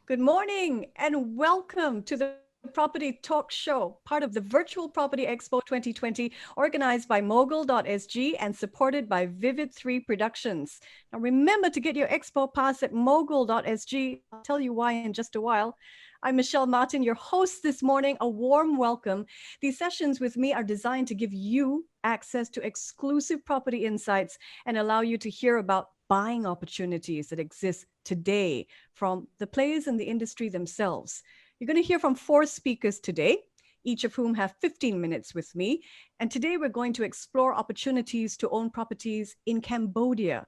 Good morning and welcome to the Property Talk Show, part of the Virtual Property Expo 2020, organized by mogul.sg and supported by Vivid 3 Productions. Now remember to get your Expo pass at mogul.sg. I'll tell you why in just a while. I'm Michelle Martin, your host this morning. A warm welcome. These sessions with me are designed to give you access to exclusive property insights and allow you to hear about buying opportunities that exist today from the players in the industry themselves. You're going to hear from 4 speakers today, each of whom have 15 minutes with me. And today we're going to explore opportunities to own properties in Cambodia.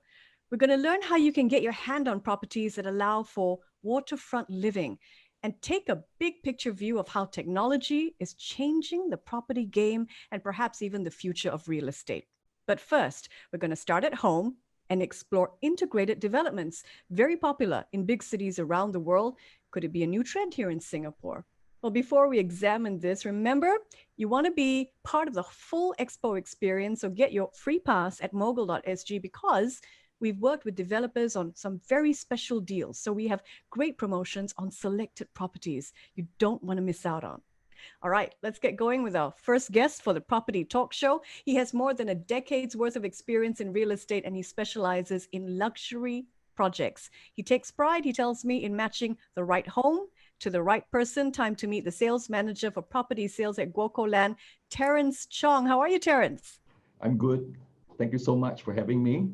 We're going to learn how you can get your hand on properties that allow for waterfront living and take a big picture view of how technology is changing the property game and perhaps even the future of real estate. But first, we're going to start at home and explore integrated developments, very popular in big cities around the world. Could it be a new trend here in Singapore? Well, before we examine this, remember, you want to be part of the full Expo experience, so get your free pass at mogul.sg because we've worked with developers on some very special deals. So we have great promotions on selected properties you don't want to miss out on. All right, let's get going with our first guest for the Property Talk Show. He has more than a decade's worth of experience in real estate and he specializes in luxury projects. He takes pride, he tells me, in matching the right home to the right person. Time to meet the sales manager for property sales at Guocoland, Terence Chong. How are you, Terence? I'm good. Thank you so much for having me.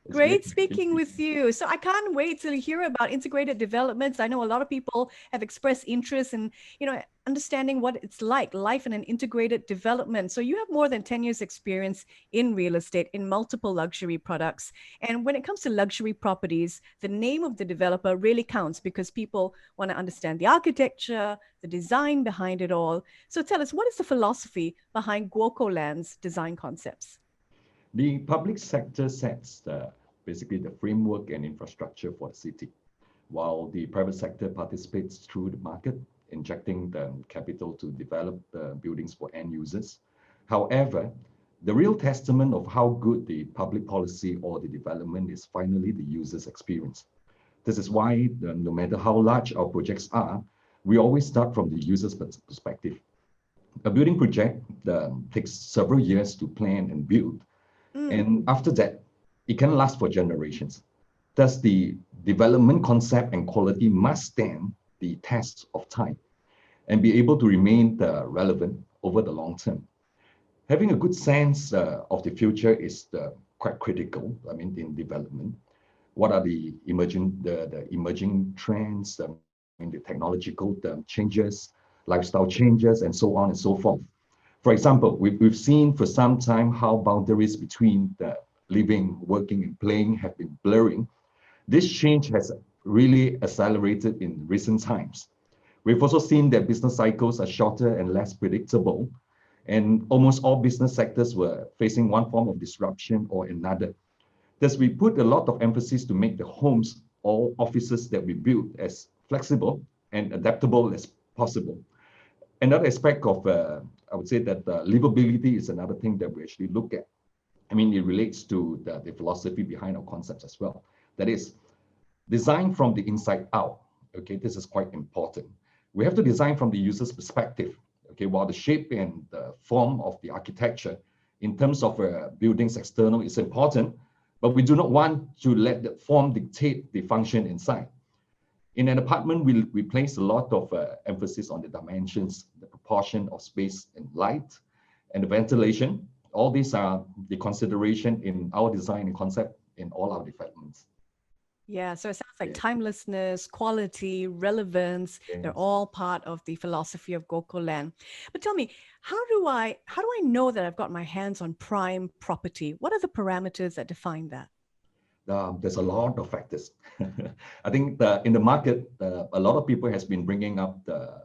It's great Great to be speaking here. with you. So I can't wait to hear about integrated developments. I know a lot of people have expressed interest in, understanding what it's like, life in an integrated development. So you have more than 10 years experience in real estate in multiple luxury products. And when it comes to luxury properties, the name of the developer really counts because people want to understand the architecture, the design behind it all. So tell us, what is the philosophy behind Guocoland's design concepts? The public sector sets basically the framework and infrastructure for the city, while the private sector participates through the market, injecting the capital to develop the buildings for end users. However, the real testament of how good the public policy or the development is finally the user's experience. This is why no matter how large our projects are, we always start from the user's perspective. A building project takes several years to plan and build. Mm. And after that, it can last for generations. Thus, the development concept and quality must stand the test of time and be able to remain relevant over the long term. Having a good sense of the future is quite critical, in development. What are the emerging trends, the technological changes, lifestyle changes, and so on and so forth. For example, we've seen for some time how boundaries between the living, working, and playing have been blurring. This change has really accelerated in recent times. We've also seen that business cycles are shorter and less predictable, and almost all business sectors were facing one form of disruption or another. Thus, we put a lot of emphasis to make the homes or offices that we build as flexible and adaptable as possible. Another aspect of, I would say that livability is another thing that we actually look at. It relates to the philosophy behind our concepts as well. That is, design from the inside out. Okay, this is quite important. We have to design from the user's perspective. Okay, while the shape and the form of the architecture in terms of buildings external is important, but we do not want to let the form dictate the function inside. In an apartment, we place a lot of emphasis on the dimensions, the proportion of space and light, and the ventilation. All these are the consideration in our design and concept in all our developments. Yeah, so it sounds like Yeah. timelessness, quality, relevance, they're Yes. all part of the philosophy of Gokuland. But tell me, how do I know that I've got my hands on prime property? What are the parameters that define that? There's a lot of factors. I think in the market, a lot of people has been bringing up the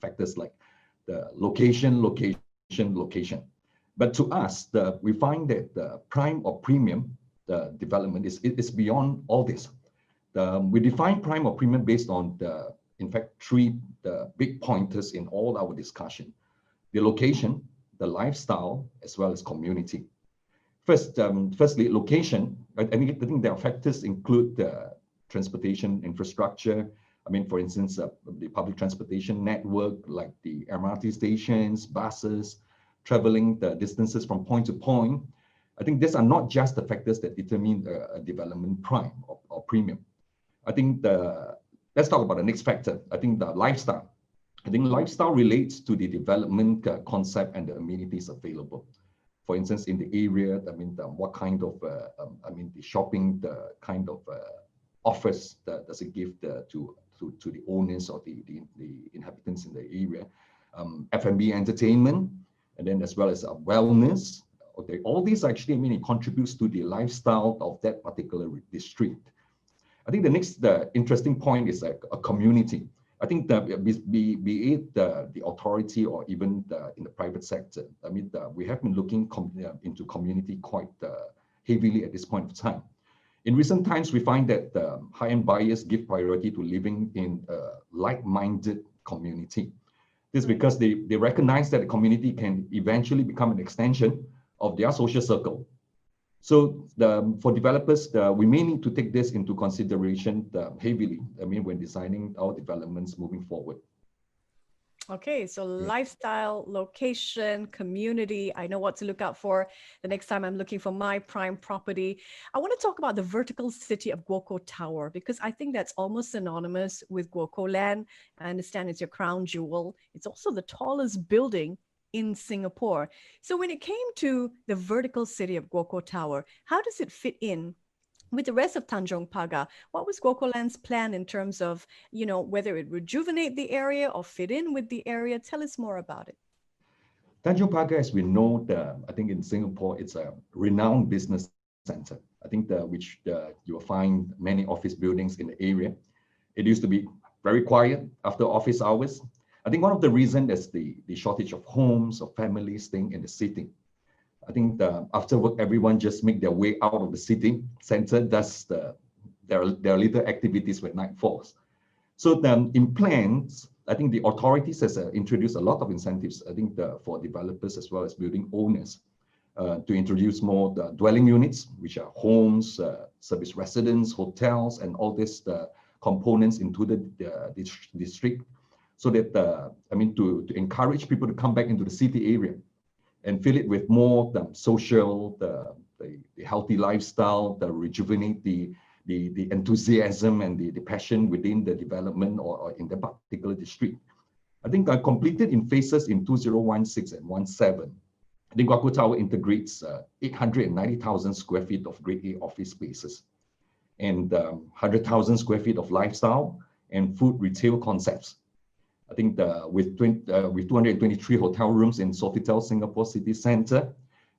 factors like the location. But to us, we find that the prime or premium the development is beyond all this. We define prime or premium based on in fact, three big pointers in all our discussion: the location, the lifestyle, as well as community. Firstly, location. I think there are factors include transportation infrastructure, I mean, for instance, the public transportation network, like the MRT stations, buses, traveling the distances from point to point. I think these are not just the factors that determine a development prime or premium. I think let's talk about the next factor. I think the lifestyle. I think lifestyle relates to the development concept and the amenities available. For instance, in the area, I mean, what kind of, the shopping, the kind of offers that does it give to the owners or the inhabitants in the area. F&B entertainment, and then as well as wellness. Okay, all these actually, I mean, it contributes to the lifestyle of that particular district. I think the next interesting point is like a community. I think that be it the authority or even in the private sector, I mean, we have been looking into community quite heavily at this point of time. In recent times, we find that high-end buyers give priority to living in a like-minded community. This is because they recognize that the community can eventually become an extension of their social circle. So for developers, we may need to take this into consideration heavily, I mean, when designing our developments moving forward. Okay, so lifestyle, location, community. I know what to look out for the next time I'm looking for my prime property. I want to talk about the vertical city of Guoco Tower, because I think that's almost synonymous with Guoco Land. I understand it's your crown jewel. It's also the tallest building in Singapore. So when it came to the vertical city of Guoco Tower, how does it fit in with the rest of Tanjong Pagar? What was Guoco Land's plan in terms of, whether it rejuvenate the area or fit in with the area? Tell us more about it. Tanjong Pagar, as we know, I think in Singapore, it's a renowned business center. I think you will find many office buildings in the area. It used to be very quiet after office hours. I think one of the reasons is the shortage of homes or families staying in the city. I think after work, everyone just make their way out of the city center. There are little activities when night falls. So then in plans, I think the authorities has introduced a lot of incentives, I think for developers as well as building owners to introduce more dwelling units, which are homes, service residence, hotels, and all these components into the district. So that, to encourage people to come back into the city area and fill it with more social, the healthy lifestyle, the rejuvenate the enthusiasm and the passion within the development or in the particular district. I think completed in phases in 2016 and 17. I think Guoco Tower integrates 890,000 square feet of Grade A office spaces and 100,000 square feet of lifestyle and food retail concepts. I think with 223 hotel rooms in Sofitel Singapore City Centre,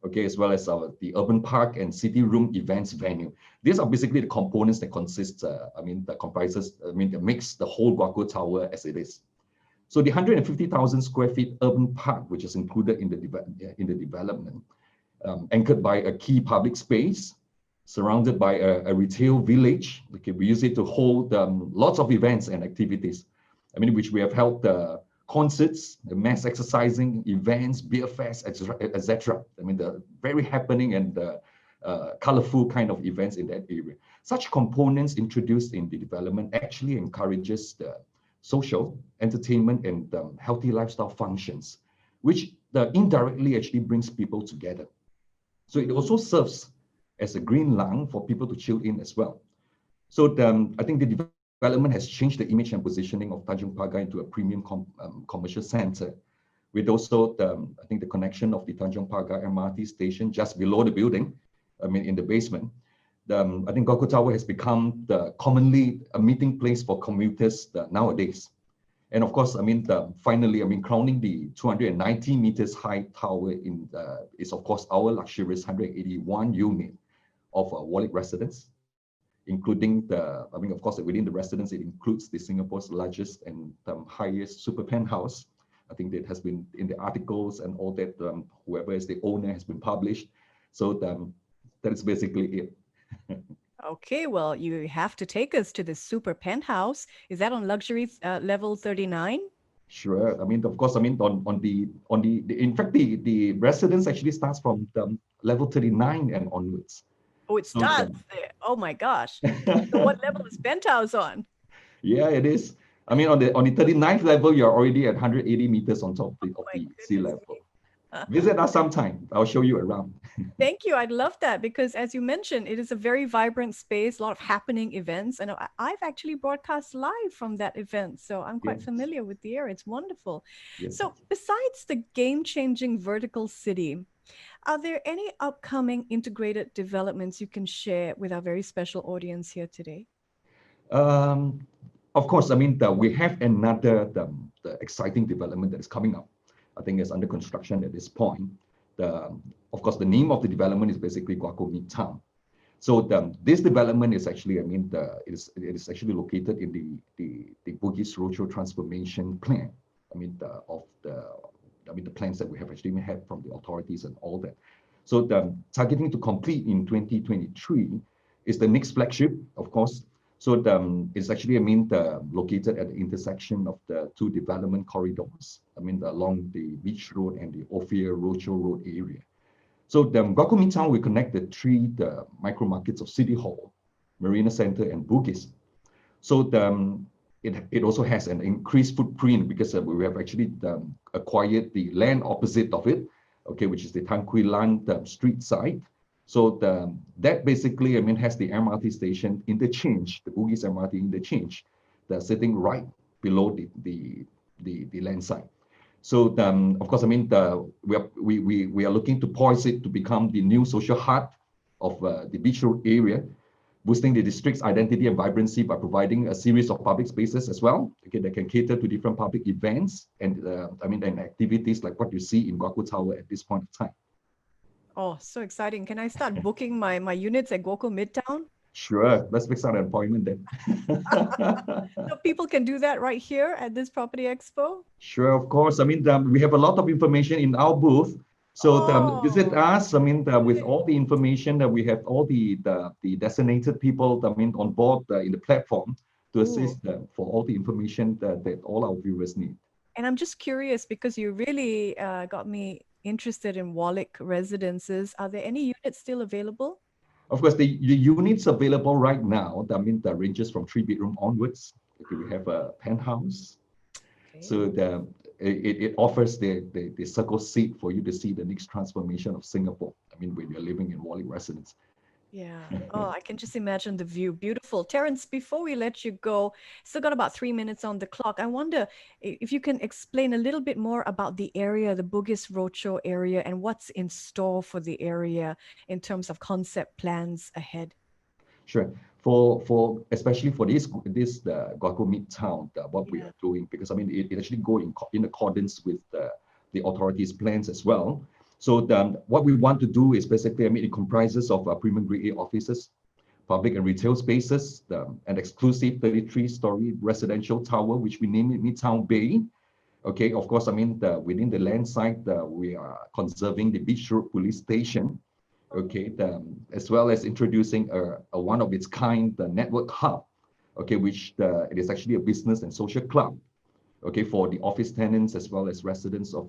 okay, as well as the urban park and city room events venue. These are basically the components that that makes the whole Guoco Tower as it is. So the 150,000 square feet urban park, which is included in the development, anchored by a key public space, surrounded by a retail village. Okay, we use it to hold lots of events and activities. Which we have held concerts, the mass exercising, events, beer fests, etc. The very happening and colorful kind of events in that area. Such components introduced in the development actually encourages the social, entertainment, and healthy lifestyle functions, which indirectly actually brings people together. So it also serves as a green lung for people to chill in as well. So I think the development has changed the image and positioning of Tanjong Pagar into a premium commercial center, with also I think the connection of the Tanjong Pagar MRT station just below the building, in the basement. I think Guoco Tower has become commonly a meeting place for commuters nowadays. And of course, finally, crowning the 290 meters high tower is of course our luxurious 181 unit of Wallet residence, including of course, within the residence, it includes the Singapore's largest and highest super penthouse. I think that has been in the articles and all that, whoever is the owner has been published. So that is basically it. Okay, well, you have to take us to the super penthouse. Is that on luxury level 39? Sure. Of course, in fact, the residence actually starts from level 39 and onwards. Oh, it starts there. Oh my gosh. So what level is penthouse on? Yeah, it is. I mean, on the 39th level, you're already at 180 meters on top of My the sea goodness level. me. Visit us sometime. I'll show you around. Thank you. I'd love that because, as you mentioned, it is a very vibrant space, a lot of happening events. And I've actually broadcast live from that event. So I'm quite Yes, familiar with the area. It's wonderful. yes. So, besides the game changing vertical city, are there any upcoming integrated developments you can share with our very special audience here today? Um, of course, I mean, we have another the exciting development that is coming up. I think it's under construction at this point. The, of course, the name of the development is basically Guaco Midtown. So this development is actually, I mean, it is actually located in the Bugis Roadshow transformation plan. I mean, the plans that we have actually had from the authorities and all that. So the targeting to complete in 2023 is the next flagship, of course. So it's actually, I mean, located at the intersection of the two development corridors. I mean, along the Beach Road and the Ophir Roadshow Road area. So the Guaco Midtown will connect the micro markets of City Hall, Marina Center, and Bugis. So it also has an increased footprint because we have actually acquired the land opposite of it, okay, which is the Tan Quee Lan street side. So that basically, I mean, has the MRT station interchange, the Bugis MRT interchange, that's sitting right below the land side. So of course, I mean, we are looking to poise it to become the new social heart of the beach road area, boosting the district's identity and vibrancy by providing a series of public spaces as well, okay, that can cater to different public events and and activities like what you see in Guaco Tower at this point of time. Oh, so exciting. Can I start booking my units at Guoco Midtown? Sure, let's fix out an appointment then. So people can do that right here at this property expo? Sure, of course. I mean, we have a lot of information in our booth. So visit Oh, us. I mean, with all the information that we have, all the designated people, I mean, on board in the platform to ooh. assist them for all the information that all our viewers need. And I'm just curious because you really got me interested in Warwick residences. Are there any units still available? Of course, the units available right now, I mean, that ranges from 3 bedroom onwards. Okay, we have a penthouse. Okay. So it offers the circle seat for you to see the next transformation of Singapore. I mean, when you're living in Warwick residence. Yeah. Oh, I can just imagine the view. Beautiful. Terence, before we let you go, still got about 3 minutes on the clock. I wonder if you can explain a little bit more about the area, the Bugis Roadshow area, and what's in store for the area in terms of concept plans ahead. Sure. For especially for this the Guaco Midtown, what we Yeah. are doing, because I mean it actually go in accordance with the authorities' plans as well. So what we want to do is basically, I mean, it comprises of premium grade A offices, public and retail spaces, an exclusive 33-story residential tower, which we name it Midtown Bay. Okay, of course, I mean, within the land site, we are conserving the Beach Road Police Station, okay, as well as introducing a one of its kind, the network hub, okay, which it is actually a business and social club, okay, for the office tenants as well as residents of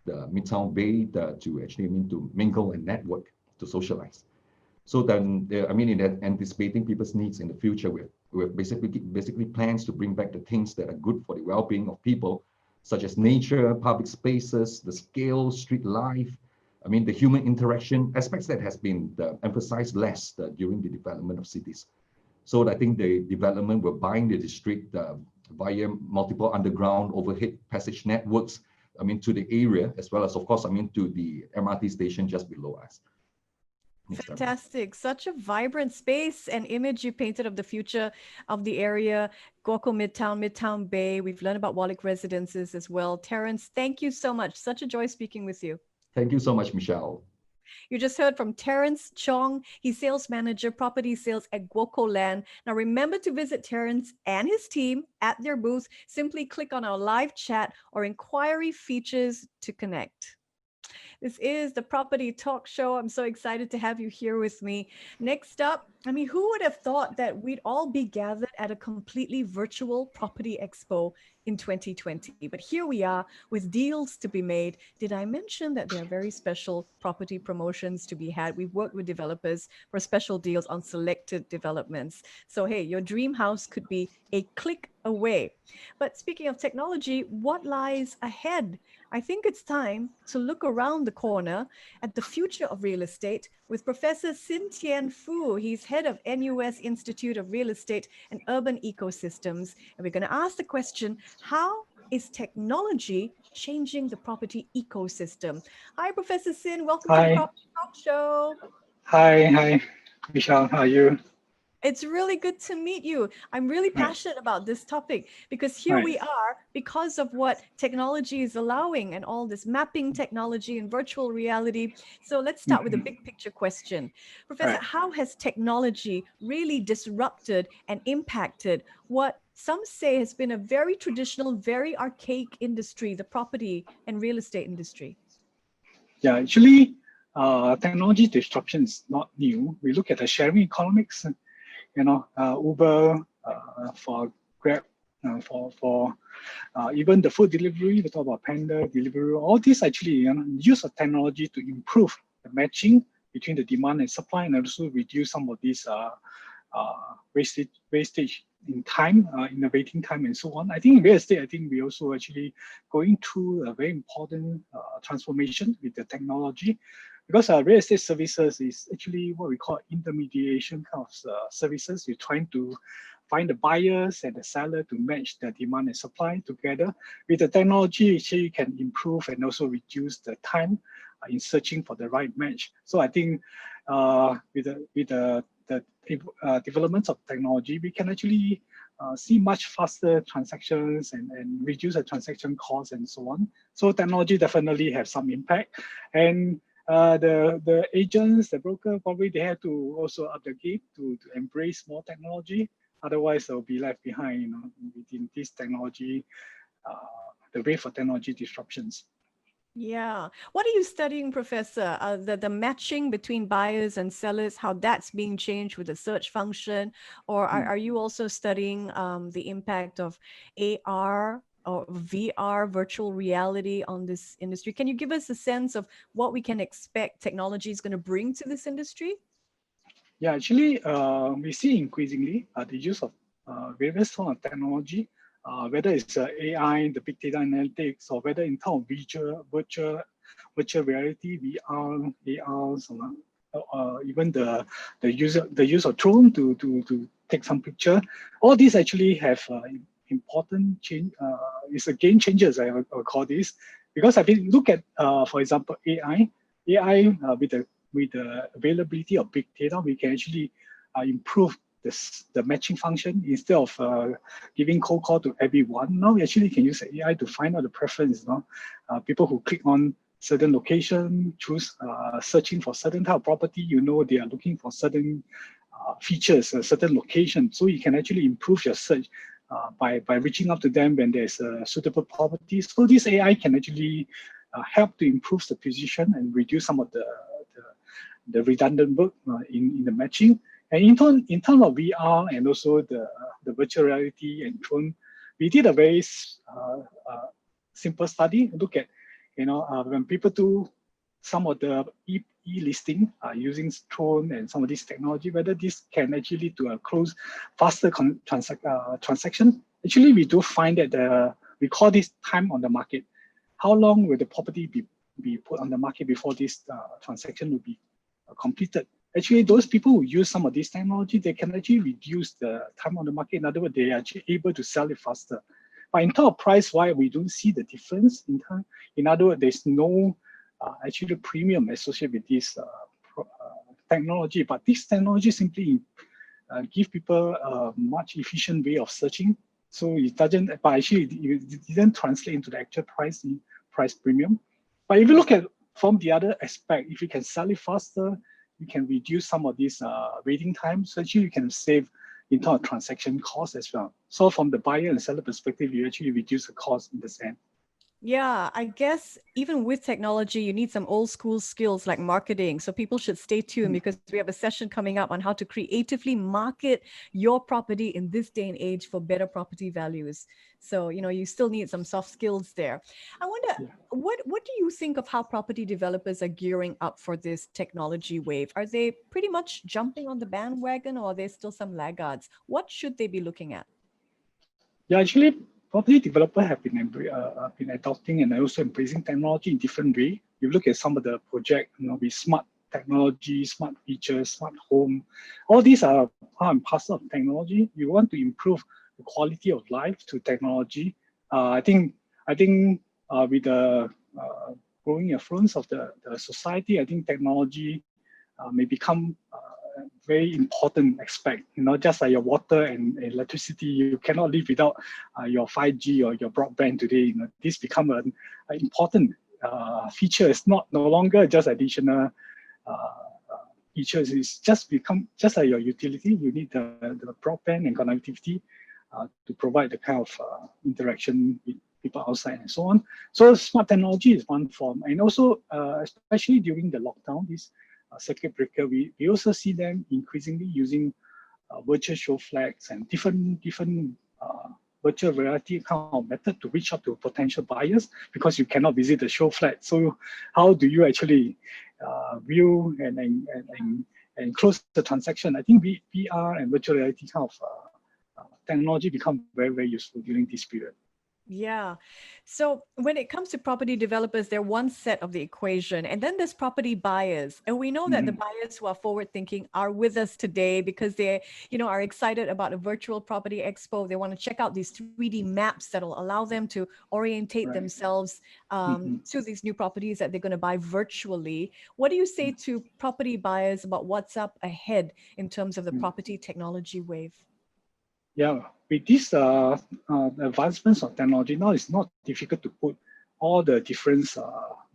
the Midtown Bay to actually, I mean, to mingle and network, to socialize. So then, I mean, in anticipating people's needs in the future, we have basically plans to bring back the things that are good for the well-being of people, such as nature, public spaces, the scale, street life. I mean, the human interaction aspects that has been emphasized less during the development of cities. So I think the development will bind the district via multiple underground overhead passage networks. I mean, to the area as well as, of course, I mean, to the MRT station just below us. Next time. Fantastic. Such a vibrant space and image you painted of the future of the area. Guoco Midtown, Midtown Bay. We've learned about Warwick residences as well. Terence, thank you so much. Such a joy speaking with you. Thank you so much, Michelle. You just heard from Terence Chong. He's sales manager, property sales at Guoco Land. Now remember to visit Terence and his team at their booth. Simply click on our live chat or inquiry features to connect. This is the Property Talk Show. I'm so excited to have you here with me. Next up, I mean, who would have thought that we'd all be gathered at a completely virtual property expo in 2020? But here we are with deals to be made. Did I mention that there are very special property promotions to be had? We've worked with developers for special deals on selected developments. So, hey, your dream house could be a click away. But speaking of technology, what lies ahead? I think it's time to look around the corner at the future of real estate with Professor Tien Fu. He's head of NUS Institute of Real Estate and Urban Ecosystems. And we're going to ask the question, how is technology changing the property ecosystem? Hi, Professor Sin. Welcome to the Hi, Property Talk Show. hi, Michelle. How are you? It's really good to meet you. I'm really Right, passionate about this topic because here right. we are, because of what technology is allowing and all this mapping technology and virtual reality. So let's start with a Mhm. big picture question. Professor, Right. how has technology really disrupted and impacted what some say has been a very traditional, very archaic industry, the property and real estate industry? Yeah, actually, technology disruption is not new. We look at the sharing economics, Uber, for Grab, for even the food delivery. We talk about Panda delivery. All this actually, use of technology to improve the matching between the demand and supply, and also reduce some of these wastage in time, in the waiting time and so on. I think in real estate, I think we also actually going through a very important transformation with the technology, because real estate services is actually what we call intermediation kind of services. You're trying to find the buyers and the seller to match the demand and supply together. With the technology, actually you can improve and also reduce the time in searching for the right match. So I think with the developments of technology, we can actually see much faster transactions and reduce the transaction costs and so on. So technology definitely have some impact. And the agents, the broker, probably they have to also up the game to embrace more technology. Otherwise, they'll be left behind, within this technology, uh, the wave for technology disruptions. Yeah. What are you studying, Professor? The matching between buyers and sellers, how that's being changed with the search function? Or are you also studying the impact of AR or VR, virtual reality on this industry? Can you give us a sense of what we can expect technology is going to bring to this industry? Yeah, actually, we see increasingly the use of various forms of technology, whether it's AI, the big data analytics, or whether in terms of virtual reality, VR, AR, so on, even the use of drone to take some picture. All these actually have important change. It's a game changers, I would call this, because I mean, look at for example AI with the availability of big data, we can actually improve the matching function. Instead of giving cold call to everyone, now we actually can use AI to find out the preference. People who click on certain location, choose searching for certain type of property, they are looking for certain features, a certain location. So you can actually improve your search by reaching out to them when there's a suitable property. So this AI can actually help to improve the position and reduce some of the redundant work in the matching. And in terms of VR and also the virtual reality and drone, we did a very simple study. Look at, when people do some of the e-listing using drone and some of this technology, whether this can actually lead to a faster transaction. Actually, we do find that we call this time on the market. How long will the property be put on the market before this transaction will be completed? Actually, those people who use some of this technology, they can actually reduce the time on the market. In other words, they are actually able to sell it faster. But in terms of price, why we don't see the difference in other words, there's no actually premium associated with this technology. But this technology simply give people a much efficient way of searching. So it doesn't, but actually it didn't translate into the actual price premium. But if you look at from the other aspect, if you can sell it faster, you can reduce some of these waiting times. So actually you can save in terms of transaction costs as well. So from the buyer and seller perspective, you actually reduce the cost in the end. Yeah, I guess even with technology, you need some old school skills like marketing. So people should stay tuned because we have a session coming up on how to creatively market your property in this day and age for better property values. So, you still need some soft skills there. I wonder, Yeah. what do you think of how property developers are gearing up for this technology wave? Are they pretty much jumping on the bandwagon, or are there still some laggards? What should they be looking at? Yeah, actually, property developer have been adopting and also embracing technology in different way. You look at some of the project, with smart technology, smart features, smart home. All these are part and parcel of technology. You want to improve the quality of life to technology. I think with the growing influence of the society, I think technology may become very important aspect. Just like your water and electricity, you cannot live without your 5G or your broadband today. This become an important feature. It's not no longer just additional features. It's just become just like your utility. You need the broadband and connectivity to provide the kind of interaction with people outside and so on. So smart technology is one form, and also especially during the lockdown, this circuit breaker, we also see them increasingly using virtual show flags and different virtual reality kind of method to reach out to potential buyers, because you cannot visit the show flat. So how do you actually view and close the transaction? I think VR and virtual reality kind of technology become very, very useful during this period. Yeah. So when it comes to property developers, they're one set of the equation. And then there's property buyers. And we know that the Mhm. buyers who are forward thinking are with us today because they, are excited about a virtual property expo. They want to check out these 3D maps that'll allow them to orientate Right. themselves Mhm. to these new properties that they're going to buy virtually. What do you say to property buyers about what's up ahead in terms of the Mhm. property technology wave? Yeah, with these advancements of technology, now it's not difficult to put all the different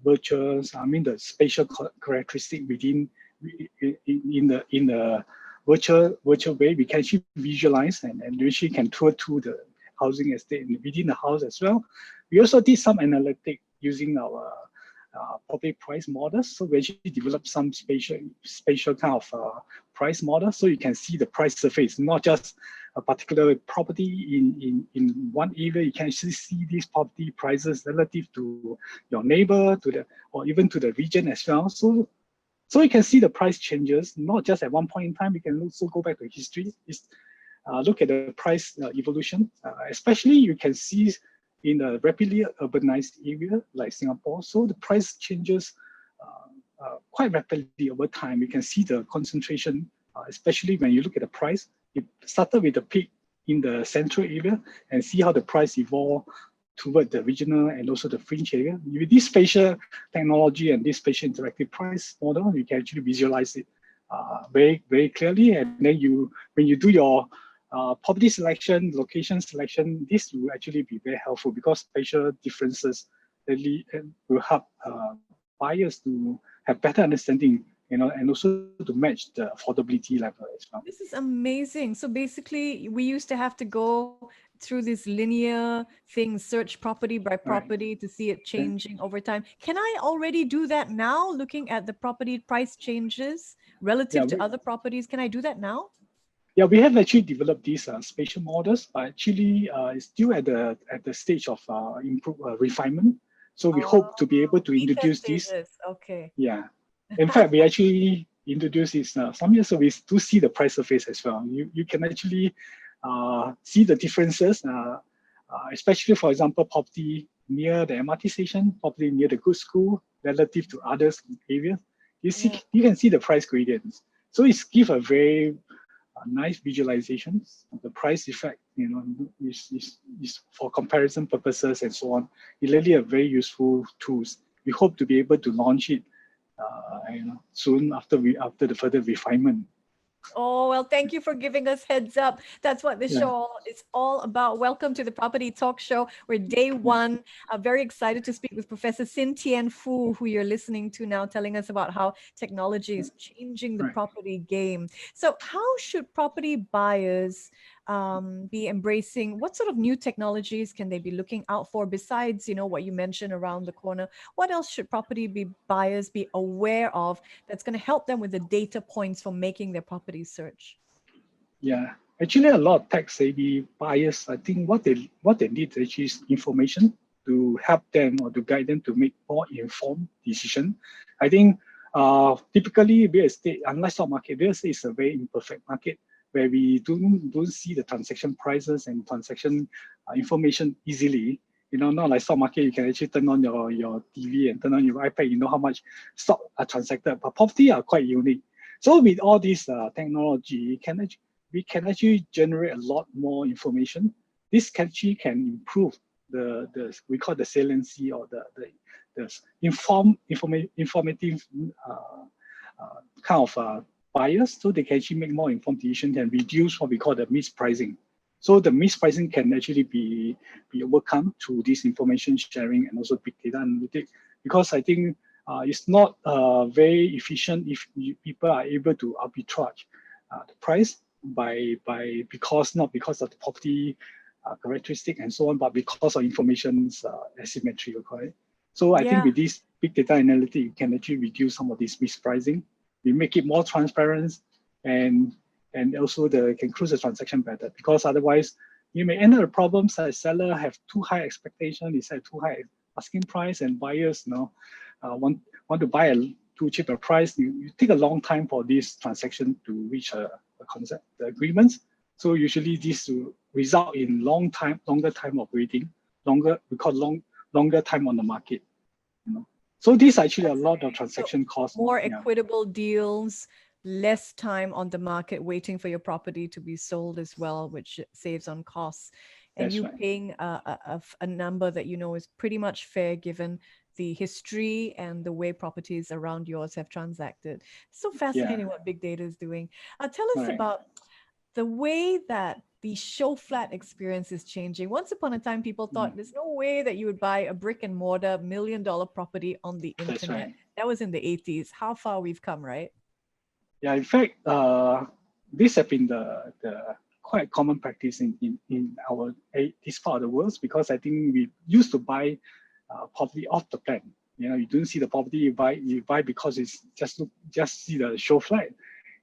virtuals, the spatial characteristic within in the virtual way. We can actually visualize and actually can tour to the housing estate and within the house as well. We also did some analytic using our property price models. So we actually developed some spatial kind of price model, so you can see the price surface, not just a particular property in one area. You can actually see these property prices relative to your neighbor, or even to the region as well. So you can see the price changes, not just at one point in time. We can also go back to history. Look at the price evolution, especially you can see in a rapidly urbanized area like Singapore. So the price changes quite rapidly over time. You can see the concentration, especially when you look at the price. It started with the peak in the central area and see how the price evolved toward the regional and also the fringe area. With this spatial technology and this spatial interactive price model, you can actually visualize it very, very clearly. And then when you do your property selection, location selection, this will actually be very helpful because spatial differences really will help buyers to have better understanding, and also to match the affordability level as well. This is amazing. So basically, we used to have to go through this linear thing, search property by All right. property to see it Yeah. changing over time. Can I already do that now, looking at the property price changes Yeah, relative to other properties? Can I do that now? we have actually developed these spatial models, but actually it's still at the stage of refinement. So we Oh, hope to be able to beta introduce this. stages. Okay. Yeah. In fact, we actually introduced this some years ago. We do see the price surface as well. You can actually see the differences, especially, for example, property near the MRT station, property near the good school relative to others areas. Yeah. You can see the price gradients. So it's give a very nice visualizations. The price effect, is for comparison purposes and so on. It's really a very useful tools. We hope to be able to launch it soon after the further refinement. Oh, well, thank you for giving us heads up. That's what this Yeah, show is all about. Welcome to the Property Talk Show. We're day yeah, one. I'm very excited to speak with Professor Tien, who you're listening to now, telling us about how technology is changing the right. property game. So, how should property buyers be embracing? What sort of new technologies can they be looking out for besides, what you mentioned around the corner? What else should buyers be aware of that's going to help them with the data points for making their property search? Yeah, actually, a lot of tech-savvy buyers, I think what they need actually is information to help them or to guide them to make more informed decision. I think typically real estate, unlike stock market, real estate is a very imperfect market where we don't see the transaction prices and transaction information easily. Not like stock market, you can actually turn on your TV and turn on your iPad, you know how much stock are transacted, but property are quite unique. So with all this technology, we can actually generate a lot more information. This actually can improve the we call the saliency or the informative kind of buyers, so they can actually make more informed decisions and reduce what we call the mispricing. So the mispricing can actually be overcome through this information sharing and also big data analytics, because I think it's not very efficient if people are able to arbitrage the price not because of the property characteristic and so on, but because of information's asymmetry, okay? So I think with this big data analytics, you can actually reduce some of this mispricing. We make it more transparent and also can close the transaction better, because otherwise you may end up with problems that seller have too high expectation, they set too high asking price, and buyers want to buy a too cheap a price. You take a long time for this transaction to reach the agreements. So usually this will result in longer time of waiting, longer time on the market. So this actually a lot of transaction costs. More equitable deals, less time on the market waiting for your property to be sold as well, which saves on costs. And you paying a number that is pretty much fair given the history and the way properties around yours have transacted. So fascinating what big data is doing. Tell us about the way that the show flat experience is changing. Once upon a time, people thought there's no way that you would buy a brick and mortar $1 million property on the internet. That was in the 80s. How far we've come, right? Yeah, in fact, this has been the quite common practice in this part of the world, because I think we used to buy property off the plan. You don't see the property, you buy because it's just see the show flat.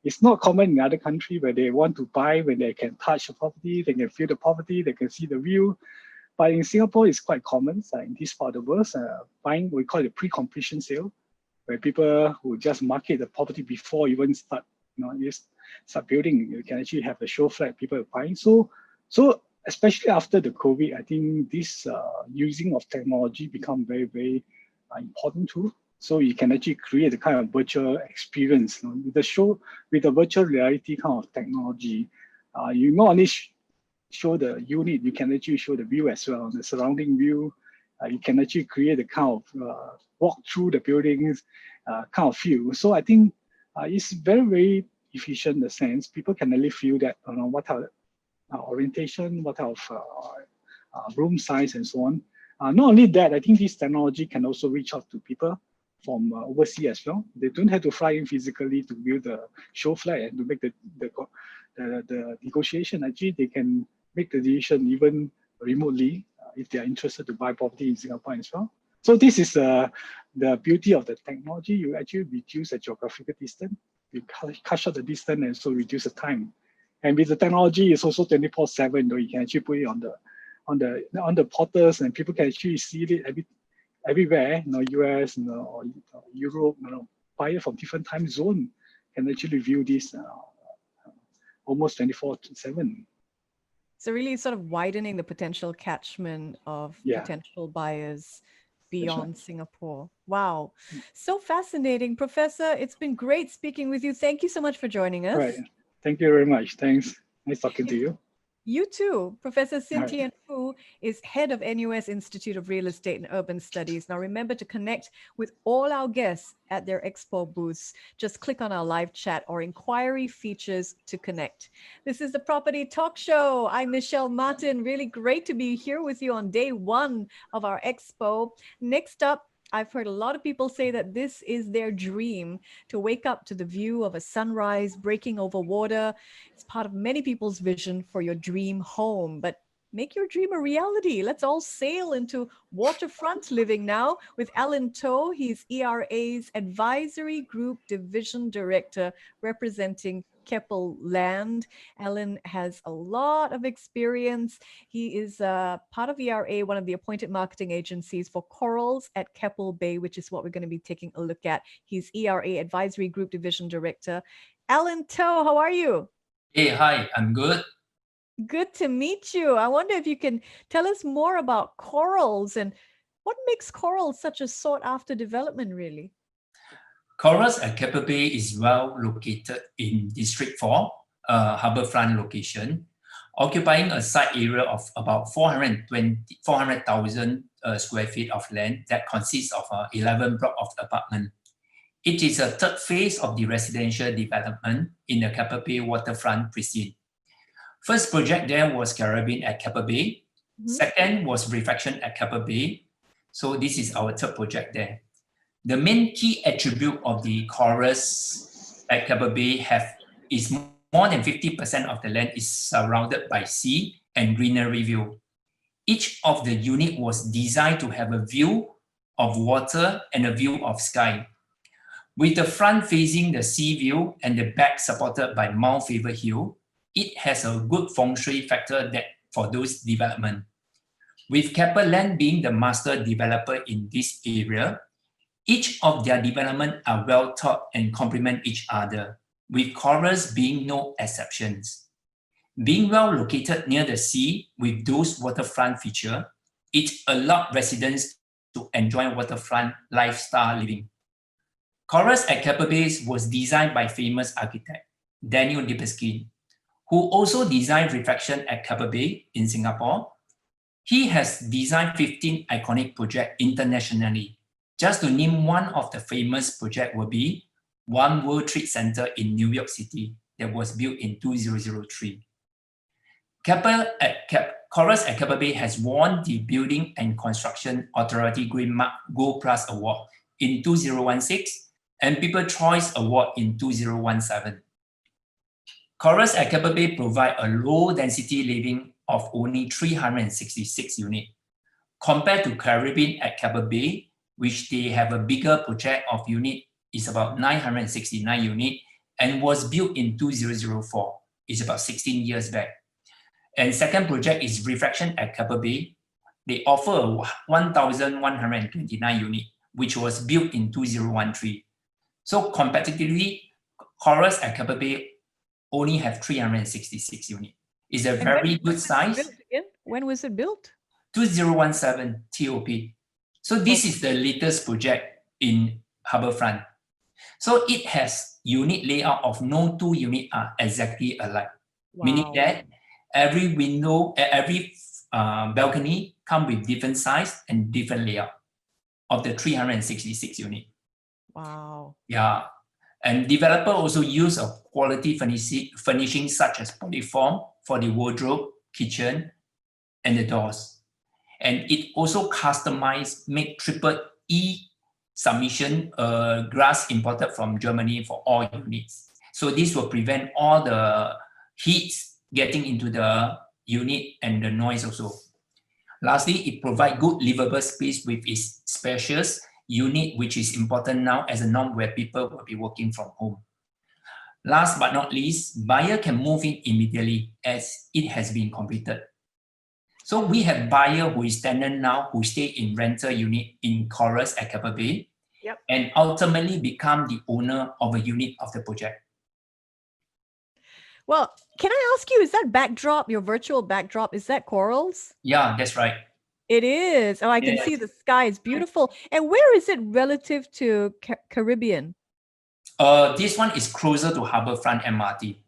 It's not common in other countries where they want to buy when they can touch the property, they can feel the property, they can see the view. But in Singapore, it's quite common in this part of the world. Buying, we call it pre-completion sale, where people who just market the property before even start, start building. You can actually have the show flat people are buying. So especially after the COVID, I think this using of technology become very, very important too. So you can actually create a kind of virtual experience with the virtual reality kind of technology. You not only show the unit, you can actually show the view as well, the surrounding view. You can actually create a kind of walk through the buildings kind of feel. So I think it's very, very efficient in the sense people can really feel that what type of orientation, what type of room size and so on. Not only that, I think this technology can also reach out to people from overseas as well. They don't have to fly in physically to view the show flat and to make the negotiation. Actually, they can make the decision even remotely if they are interested to buy property in Singapore as well. So this is the beauty of the technology. You actually reduce the geographical distance, you cut short the distance, and so reduce the time. And with the technology, it's also 24/7. You can actually put it on the portals, and people can actually see it everywhere. US, or Europe, buyer from different time zone can actually view this almost 24/7. So really sort of widening the potential catchment of potential buyers beyond Singapore. Wow. So fascinating. Professor, it's been great speaking with you. Thank you so much for joining us. Right. Thank you very much. Thanks. Nice talking to you. You too. Professor Tien is head of NUS Institute of Real Estate and Urban Studies. Now remember to connect with all our guests at their Expo booths. Just click on our live chat or inquiry features to connect. This is the Property Talk Show. I'm Michelle Martin. Really great to be here with you on day one of our Expo. Next up, I've heard a lot of people say that this is their dream, to wake up to the view of a sunrise breaking over water. It's part of many people's vision for your dream home. But make your dream a reality. Let's all sail into waterfront living now with Alan Toe. He's ERA's Advisory Group Division Director representing Keppel Land. Alan has a lot of experience. He is part of ERA, one of the appointed marketing agencies for corals at Keppel Bay, which is what we're going to be taking a look at. He's ERA Advisory Group Division Director. Alan Toe, how are you? Hey, hi, I'm good. Good to meet you. I wonder if you can tell us more about corals and what makes corals such a sought after development, really? Corals at Keppel Bay is well located in District 4, harbourfront location, occupying a site area of about 400,000 square feet of land that consists of 11 blocks of apartment. It is a third phase of the residential development in the Keppel Bay waterfront precinct. First project there was Caribbean at Keppel Bay. Second was Reflection at Keppel Bay. So this is our third project there. The main key attribute of the corals at Keppel Bay is more than 50% of the land is surrounded by sea and greenery view. Each of the unit was designed to have a view of water and a view of sky. With the front facing the sea view and the back supported by Mount Faber Hill, it has a good feng shui factor for those development. With Keppel Land being the master developer in this area, each of their development are well thought and complement each other, with corals being no exceptions. Being well located near the sea with those waterfront features, it allows residents to enjoy waterfront lifestyle living. Corals at Keppel Bay was designed by famous architect Daniel Libeskind, who also designed Reflection at Keppel Bay in Singapore. He has designed 15 iconic projects internationally. Just to name one of the famous projects will be One World Trade Center in New York City that was built in 2003. Corals at Keppel Bay has won the Building and Construction Authority Green Mark Gold Plus Award in 2016 and People's Choice Award in 2017. Corals at Keppel Bay provide a low density living of only 366 units, compared to Caribbean at Keppel Bay, which they have a bigger project of unit is about 969 units and was built in 2004. It's about 16 years back. And second project is Reflection at Keppel Bay. They offer 1,129 units, which was built in 2013. So competitively, Corals at Keppel Bay only have 366 units. It's a very good size. When was it built? 2017 TOP. So this is the latest project in harbourfront. So it has unit layout of no two units are exactly alike. Wow. Meaning that every window, every balcony come with different size and different layout of the 366 units. Wow. Yeah. And developer also use a quality furnishing such as polyform for the wardrobe, kitchen, and the doors. And it also customized, make triple E submission glass imported from Germany for all units. So this will prevent all the heat getting into the unit and the noise also. Lastly, it provides good livable space with its spacious unit, which is important now as a norm where people will be working from home. Last but not least, buyer can move in immediately as it has been completed. So we have buyer who is tenant now who stay in rental unit in Corals at Keppel Bay, yep, and ultimately become the owner of a unit of the project. Well, can I ask you, is that backdrop, your virtual backdrop, is that corals? Yeah, that's right. It is. Oh, I can see the sky is beautiful. And where is it relative to Caribbean? This one is closer to Harbourfront MRT.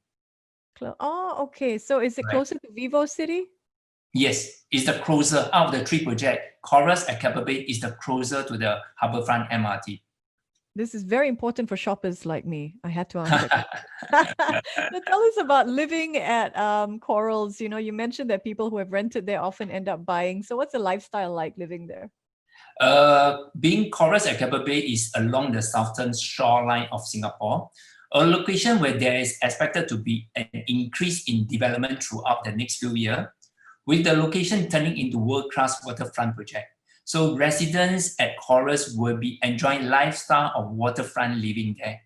Oh, okay. So is it closer to Vivo City? Yes, it's the closer out of the three projects. Corals at Keppel Bay is the closer to the Harbourfront MRT. This is very important for shoppers like me. I had to answer that. So tell us about living at Corals. You know, you mentioned that people who have rented there often end up buying. So what's the lifestyle like living there? Being Chorus at Keppel Bay is along the southern shoreline of Singapore, a location where there is expected to be an increase in development throughout the next few years, with the location turning into world-class waterfront project. So residents at Chorus will be enjoying lifestyle of waterfront living there.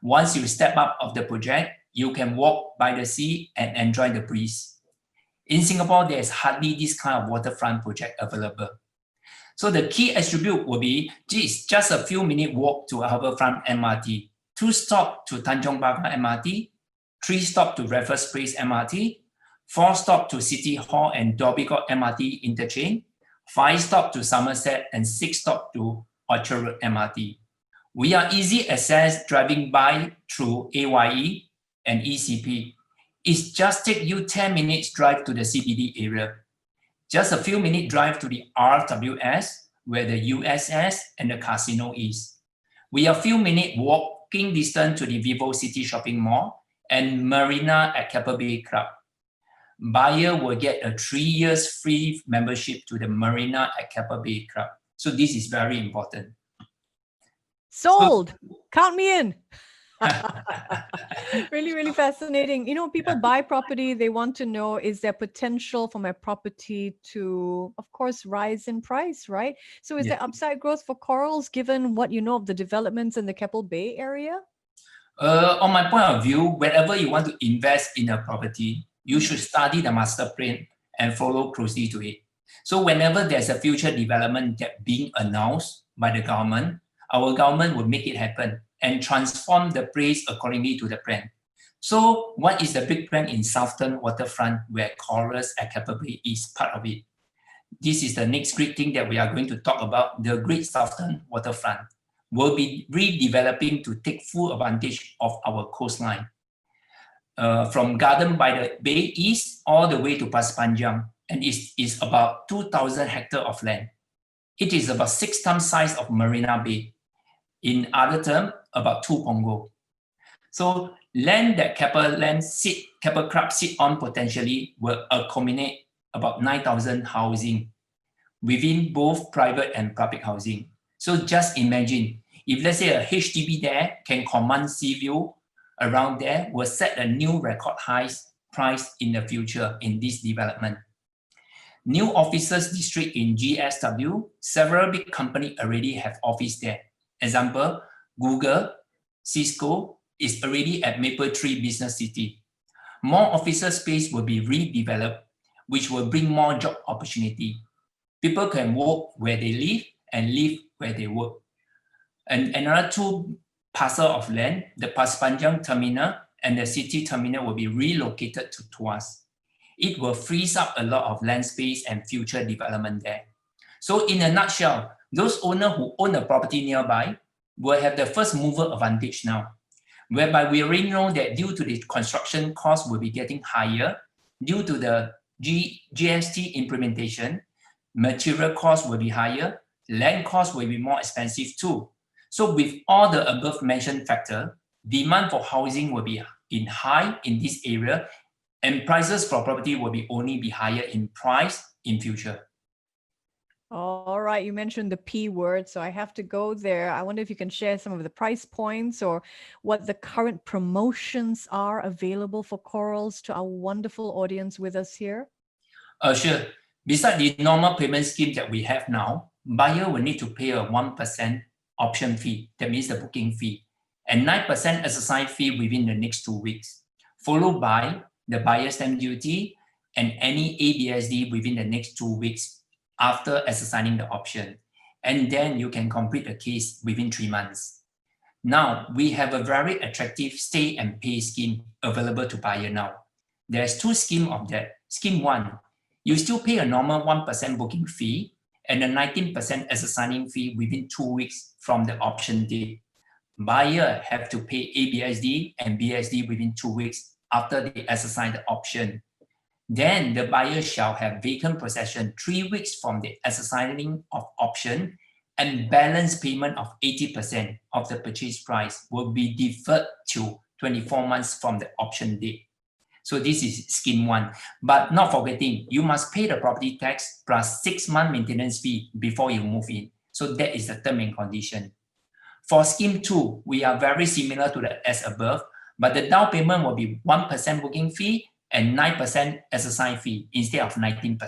Once you step out of the project, you can walk by the sea and enjoy the breeze. In Singapore, there is hardly this kind of waterfront project available. So the key attribute will be, it's just a few minute walk to Harbourfront MRT, 2 stop to Tanjong Pagar MRT, 3 stop to Raffles Place MRT, 4 stop to City Hall and Dhoby Ghaut MRT interchange, 5 stop to Somerset, and 6 stop to Orchard Road MRT. We are easy access driving by through AYE and ECP. It just take you 10 minutes drive to the CBD area. Just a few minute drive to the RWS, where the USS and the casino is. We are few minute walking distance to the Vivo City Shopping Mall and Marina at Keppel Bay Club. Buyer will get a 3 years free membership to the Marina at Keppel Bay Club. So this is very important. Sold. Count me in. Really, really fascinating. You know, people buy property, they want to know, is there potential for my property to, of course, rise in price, right? So is there upside growth for corals given what you know of the developments in the Keppel Bay area? On my point of view, whenever you want to invest in a property, you should study the master plan and follow closely to it. So whenever there's a future development that being announced by the government, our government will make it happen and transform the place accordingly to the plan. So what is the big plan in Southern Waterfront where Chorus at Keppel Bay is part of it? This is the next great thing that we are going to talk about. The Great Southern Waterfront will be redeveloping to take full advantage of our coastline. From Garden by the Bay East all the way to Pasir Panjang, and is about 2,000 hectares of land. It is about 6 times size of Marina Bay. In other terms, about 2 Punggol. So land that Keppel Club sit on potentially will accommodate about 9,000 housing within both private and public housing. So just imagine, if let's say a HDB there can command sea view around there, will set a new record high price in the future in this development. New offices district in GSW, several big companies already have office there. Example, Google, Cisco is already at Mapletree Business City. More office space will be redeveloped, which will bring more job opportunity. People can work where they live and live where they work. And another 2 parcels of land, the Pasir Panjang Terminal and the City Terminal will be relocated to Tuas. It will freeze up a lot of land space and future development there. So in a nutshell, those owners who own a property nearby will have the first mover advantage now, whereby we already know that due to the construction costs will be getting higher, due to the GST implementation, material costs will be higher, land costs will be more expensive too. So with all the above mentioned factors, demand for housing will be high in this area, and prices for property will only be higher in price in future. All right, you mentioned the P word, so I have to go there. I wonder if you can share some of the price points or what the current promotions are available for corals to our wonderful audience with us here. Sure. Besides the normal payment scheme that we have now, buyer will need to pay a 1% option fee, that means the booking fee, and 9% exercise fee within the next 2 weeks, followed by the buyer's stamp duty and any ABSD within the next 2 weeks after exercising the option. And then you can complete the case within 3 months. Now, we have a very attractive stay and pay scheme available to buyer now. There's 2 schemes of that. Scheme 1, you still pay a normal 1% booking fee and a 19% exercising fee within 2 weeks from the option date. Buyer have to pay ABSD and BSD within 2 weeks after they exercise the option. Then the buyer shall have vacant possession 3 weeks from the exercising of option, and balance payment of 80% of the purchase price will be deferred to 24 months from the option date. So this is scheme 1. But not forgetting, you must pay the property tax plus 6 month maintenance fee before you move in. So that is the term and condition. For scheme 2, we are very similar to the as above, but the down payment will be 1% booking fee and 9% exercise fee instead of 19%,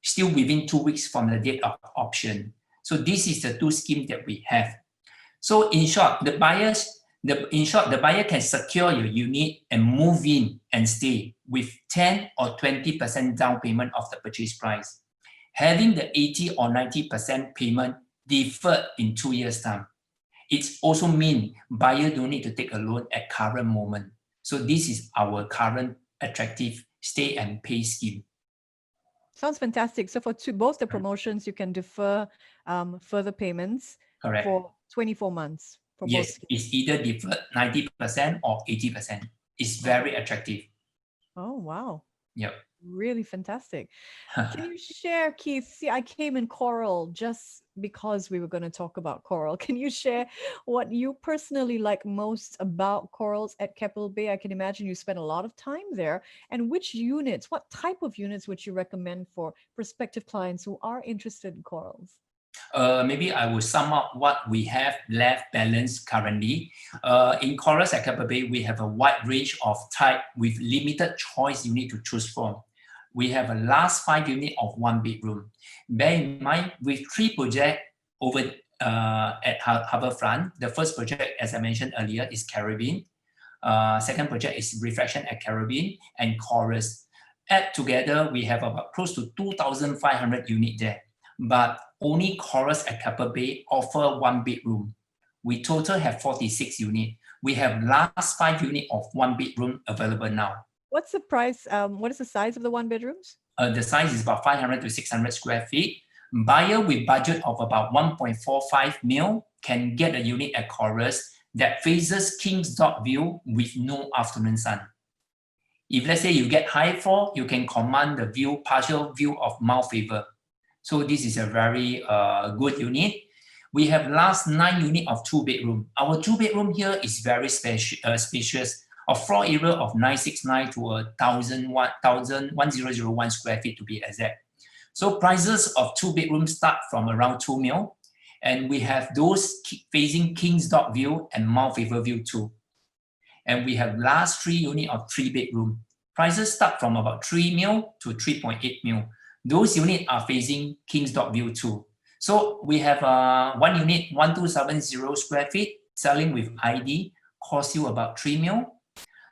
still within 2 weeks from the date of option. So this is the two schemes that we have. So in short, the buyer can secure your unit and move in and stay with 10 or 20% down payment of the purchase price, having the 80 or 90% payment deferred in 2 years' time. It also means buyer don't need to take a loan at current moment. So this is our current attractive stay and pay scheme. Sounds fantastic. So for both the promotions, you can defer further payments. Correct. For 24 months. For yes, both. it's either deferred 90% or 80%. It's very attractive. Oh, wow. Yep. Really fantastic. Can you share, Keith? See, I came in coral just because we were going to talk about coral. Can you share what you personally like most about corals at Keppel Bay? I can imagine you spend a lot of time there. And which units, what type of units would you recommend for prospective clients who are interested in corals? Maybe I will sum up what we have left balanced currently. In corals at Keppel Bay, we have a wide range of type with limited choice you need to choose from. We have a last 5 unit of 1 bedroom. Bear in mind, with 3 projects over at Harbourfront. The first project, as I mentioned earlier, is Caribbean. Second project is Reflection at Caribbean and Chorus. Add together, we have about close to 2,500 units there. But only Chorus at Keppel Bay offer 1 bedroom. We total have 46 units. We have last 5 units of 1 bedroom available now. What's the price? What is the size of the 1 bedrooms? The size is about 500 to 600 square feet. Buyer with budget of about 1.45 mil can get a unit at Chorus that faces King's Dock view with no afternoon sun. If let's say you get high floor, you can command the view, partial view of Mount Faber. So this is a very good unit. We have last 9 units of 2 bedroom. Our 2 bedroom here is very spacious. A floor area of 969 to 1,001 square feet to be exact. So prices of 2 bedrooms start from around 2 mil. And we have those facing King's Dock view and Mount Faber view too. And we have last 3 units of 3 bedroom. Prices start from about 3 mil to 3.8 mil. Those units are facing King's Dock view too. So we have 1 unit, 1,270 square feet, selling with ID, cost you about 3 mil.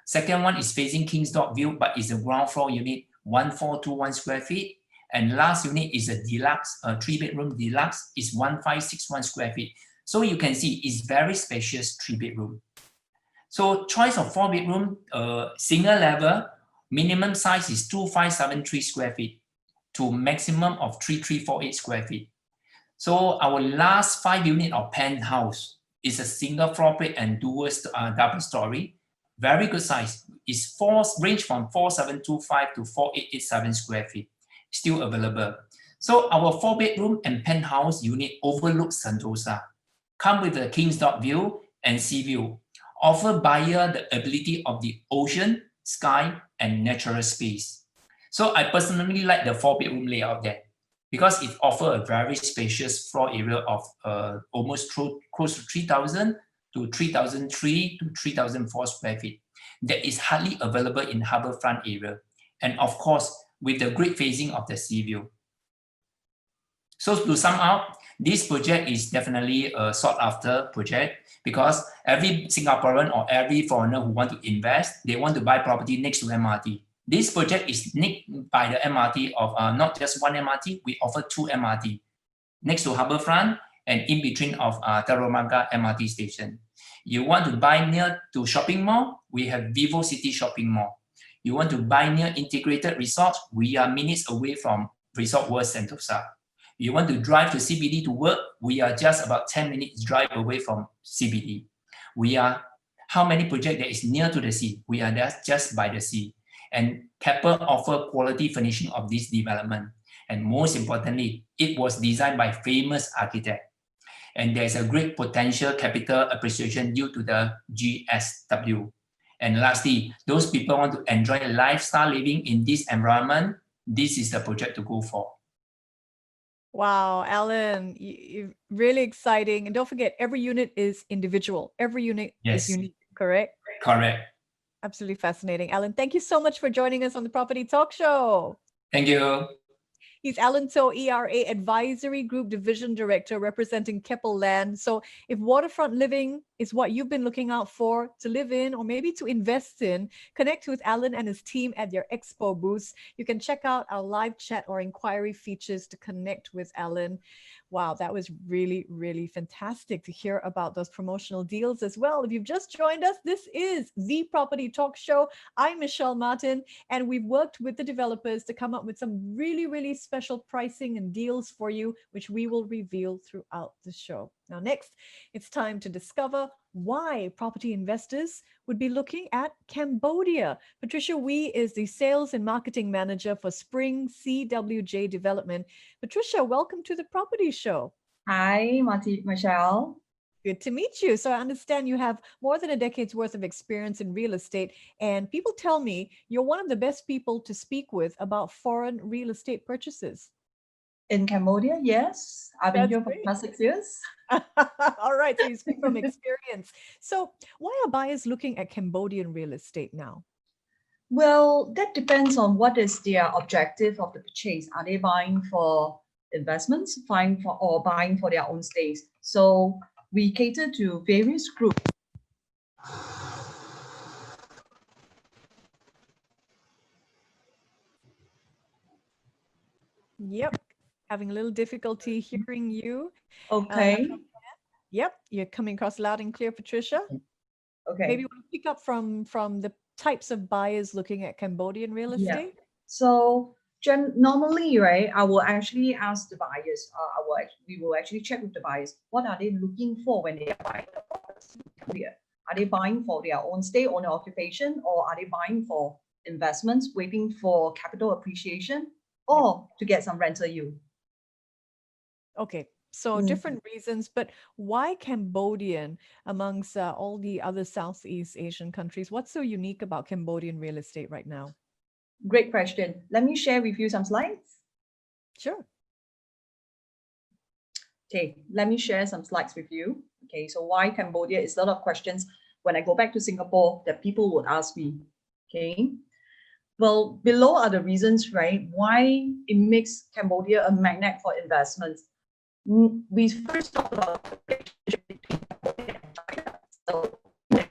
Second one is facing King's Dock view, but it's a ground floor unit, 1,421 square feet. And last unit is a deluxe, 3 bedroom deluxe, is 1,561 square feet. So you can see it's very spacious 3 bedroom. So choice of 4 bedroom, single level, minimum size is 2,573 square feet to maximum of 3,348 square feet. So our last 5 unit of penthouse is a single floor plate and dual double story. Very good size. It's range from 4,725 to 4,887 square feet. Still available. So our 4 bedroom and penthouse unit overlooks Sentosa. Come with a King's Dock view and sea view. Offer buyer the ability of the ocean, sky, and natural space. So I personally like the 4 bedroom layout there because it offers a very spacious floor area of almost close to 3,000 to 3,003 to 3,004 square feet. That is hardly available in Harbourfront area. And of course, with the great phasing of the sea view. So to sum up, this project is definitely a sought after project because every Singaporean or every foreigner who want to invest, they want to buy property next to MRT. This project is nicked by the MRT of not just one MRT, we offer 2 MRT next to Harbourfront and in between of Tarumaga MRT station. You want to buy near to shopping mall, we have Vivo City Shopping Mall. You want to buy near integrated resorts, we are minutes away from Resort World Sentosa. You want to drive to CBD to work, we are just about 10 minutes drive away from CBD. We are, how many projects that is near to the sea? We are just by the sea. And Keppel offer quality finishing of this development. And most importantly, it was designed by famous architect. And there's a great potential capital appreciation due to the GSW. And lastly, those people want to enjoy a lifestyle living in this environment, this is the project to go for. Wow, Alan, you really exciting. And don't forget, every unit is individual. Every unit is Yes, unique, correct? correct. Absolutely fascinating. Alan, thank you so much for joining us on the Property Talk Show. Thank you. He's Alan To, ERA Advisory Group Division Director representing Keppel Land. So if waterfront living is what you've been looking out for to live in or maybe to invest in, connect with Alan and his team at their Expo booths. You can check out our live chat or inquiry features to connect with Alan. Wow, that was really, really fantastic to hear about those promotional deals as well. If you've just joined us, this is the Property Talk Show. I'm Michelle Martin, and we've worked with the developers to come up with some really, really special pricing and deals for you, which we will reveal throughout the show. Now, next, it's time to discover why property investors would be looking at Cambodia. Patricia Wee is the Sales and Marketing Manager for Spring CWJ Development. Patricia, welcome to the Property Show. Hi, Michelle. Good to meet you. So I understand you have more than a decade's worth of experience in real estate, and people tell me you're one of the best people to speak with about foreign real estate purchases. In Cambodia, yes. I've been That's here for the great. past 6 years. All right, so you speak from experience. So why are buyers looking at Cambodian real estate now? Well, that depends on what is their objective of the purchase. Are they buying for investments, or buying for their own stays? So we cater to various groups. Yep, having a little difficulty hearing you. Okay. Yep, you're coming across loud and clear, Patricia. Okay. Maybe we'll pick up from the types of buyers looking at Cambodian real estate. So normally, right, I will actually ask the buyers. We will actually check with the buyers. What are they looking for when they are buying the property in Cambodia? Are they buying for their own stay, own occupation, or are they buying for investments, waiting for capital appreciation, or to get some rental yield? Okay, so different reasons, but why Cambodian amongst all the other Southeast Asian countries? What's so unique about Cambodian real estate right now? Great question. Let me share with you some slides. Sure. Okay, let me share some slides with you. Okay, so why Cambodia is a lot of questions when I go back to Singapore that people would ask me. Okay, well, below are the reasons, right, why it makes Cambodia a magnet for investments. We first talked about the relationship between Cambodia and China. So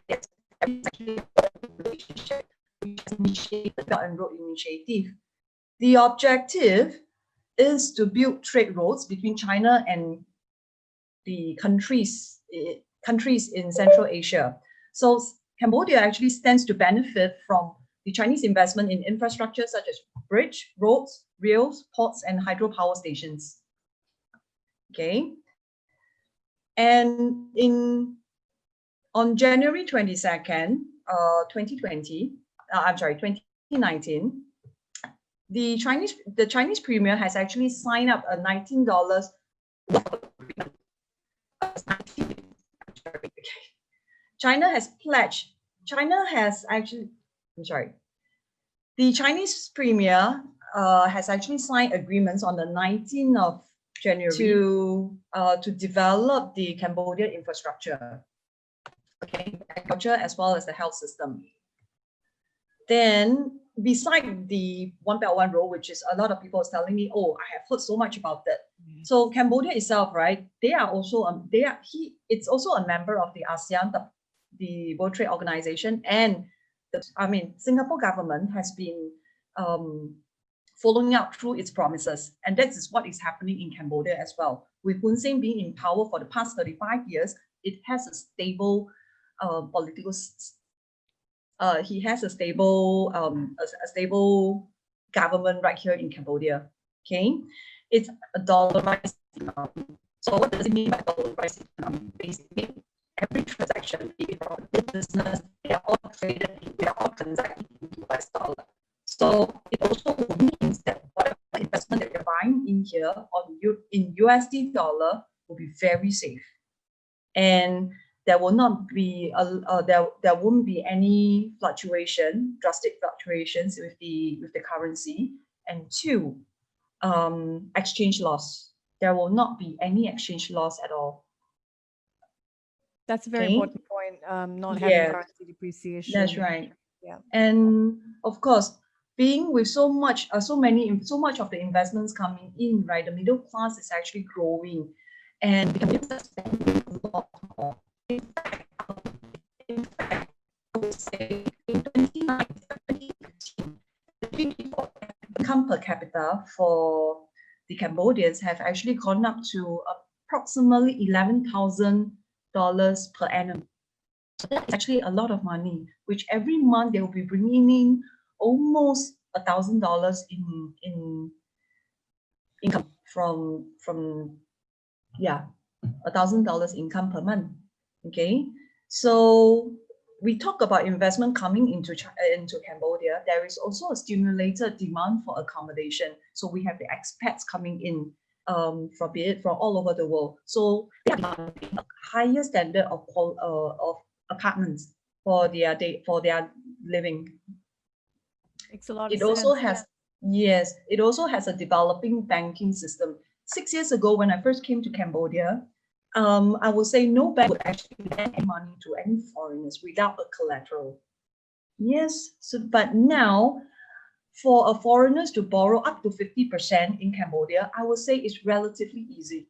it's actually a relationship which has initiated the Belt and Road Initiative. The objective is to build trade roads between China and the countries in Central Asia. So Cambodia actually stands to benefit from the Chinese investment in infrastructure such as bridge, roads, rails, ports, and hydropower stations. Okay. And on January 22nd, 2019, the Chinese premier has actually signed up a $19 agreement. The Chinese premier has actually signed agreements on the 19th of January to develop the Cambodian infrastructure, okay, agriculture as well as the health system. Then, beside the One Belt One Road, which is a lot of people are telling me, oh, I have heard so much about that. So Cambodia itself, right? They are also it's also a member of the ASEAN, the World Trade Organization, and Singapore government has been following up through its promises, and that is what is happening in Cambodia as well. With Hun Sen being in power for the past 35 years, it has a stable political. He has a stable government right here in Cambodia. Okay, it's a dollarized economy. So what does it mean by dollarized economy? Basically, every transaction, be from a business, they are all transacted in US dollar. So it also means that whatever investment that you're buying in here in USD dollar will be very safe, and there will not be there won't be any drastic fluctuations with the currency. And two, exchange loss. there will not be any exchange loss at all. That's a very Okay. important point. Not having Yes, currency depreciation. that's right. Yeah. And of course, being with so much of the investments coming in, right? The middle class is actually growing, and we can spending a lot more. In fact, I would say in 2019, the GDP income per capita for the Cambodians have actually gone up to approximately $11,000 per annum. So that's actually a lot of money, which every month they will be bringing in almost $1,000 in income from $1,000 income per month. Okay, so we talk about investment coming into Cambodia. There is also a stimulated demand for accommodation. So we have the expats coming in from all over the world. So they are demanding a higher standard of apartments for their living. Makes a lot of It sense. also has it also has a developing banking system. 6 years ago, when I first came to Cambodia, I would say no bank would actually lend any money to any foreigners without a collateral. Yes, but now for a foreigners to borrow up to 50% in Cambodia, I would say it's relatively easy.